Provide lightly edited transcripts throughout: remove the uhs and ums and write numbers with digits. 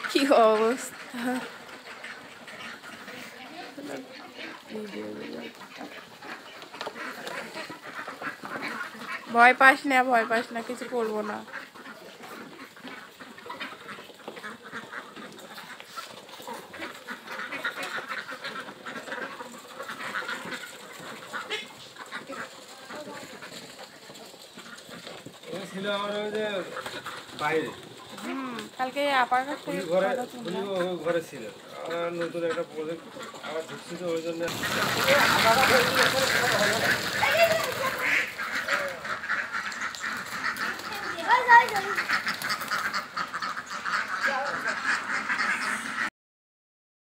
কি অবস্থা! ভয় পাস না, ভয় পাস না, কিছু করবো না। ছিল আমার ওই যে বাইরে কালকে আপার কাছ থেকে ঘরে ছিল। আর নতুন একটা প্রজেক্ট আবার ঢুকছি তো ওই জন্য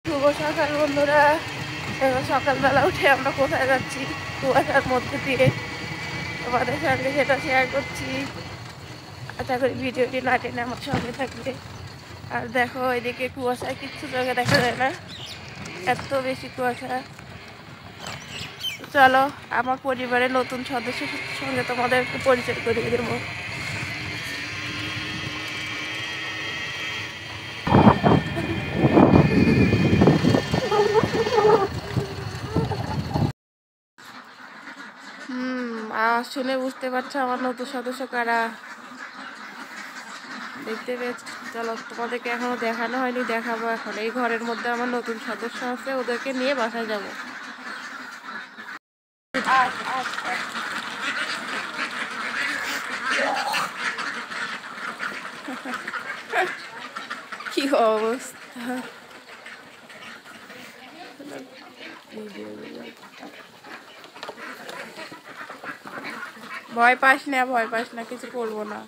শুভ সকাল বন্ধুরা। এবার সকালবেলা উঠে আমরা কোথায় যাচ্ছি কুয়াশার মধ্যে দিয়ে তোমাদের সঙ্গে সেটা শেয়ার করছি। আশা করি ভিডিওটি না টেনে আমার সঙ্গে থাকবে। আর দেখো এদিকে কুয়াশায় কিচ্ছু চোখে দেখা যায় না, এত বেশি কুয়াশা। চলো আমার পরিবারের নতুন সদস্যের সঙ্গে তোমাদের একটু পরিচয় করিয়ে দেবো। আওয়াজ শুনে বুঝতে পারছো আমার নতুন সদস্য কারা, দেখতে পেয়েছ? চলো তোমাদেরকে এখনো দেখানো হয়নি, দেখাবো এখন। এই ঘরের মধ্যে আমার নতুন সদস্য আছে, ওদেরকে নিয়ে বাসায় যাব। কি অবস্থা! ভয় পাস না, ভয় পাস না, কিছু করবো না।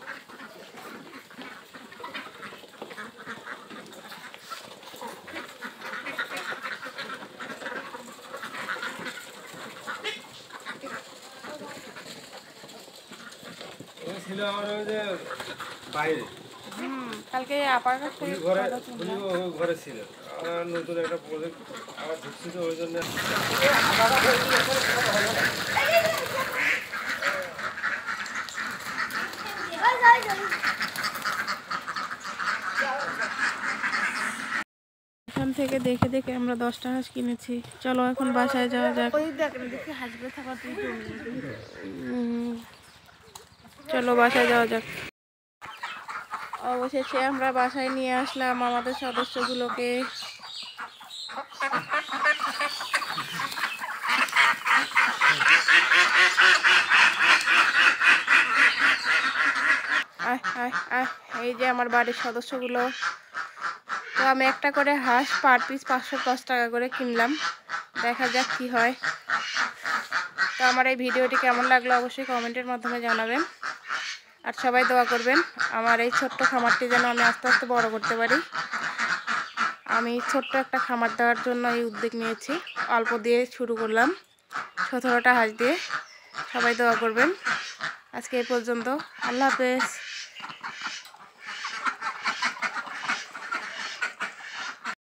ছিল আমার ওই যে বাইরে কালকে আপার কাছ থেকে ঘরে ছিল। আর নতুন একটা প্রজেক্ট আবার ঢুকছি তো ওই জন্য এখান থেকে দেখে দেখে আমরা 10টা হাঁস কিনেছি। চলো এখন বাসায় যাওয়া যাক। চলো বাসায় যাওয়া যাক। অবশেষে আমরা বাসায় নিয়ে আসলাম আমাদের সদস্যগুলোকে। এই যে আমার বাড়ির সদস্যগুলো। তো আমি একটা করে হাঁস পার পিস 510 টাকা করে কিনলাম, দেখা যাক কি হয়। তো আমার এই ভিডিওটি কেমন লাগলো অবশ্যই কমেন্টের মাধ্যমে জানাবেন। আর সবাই দোয়া করবেন আমার এই ছোট্ট খামারটি যেন আমি আস্তে আস্তে বড় করতে পারি। আমি ছোট্ট একটা খামার দেওয়ার জন্য এই উদ্যোগ নিয়েছি, অল্প দিয়ে শুরু করলাম, 17টা হাঁস দিয়ে। সবাই দোয়া করবেন। আজকে এই পর্যন্ত, আল্লাহ হাফেজ।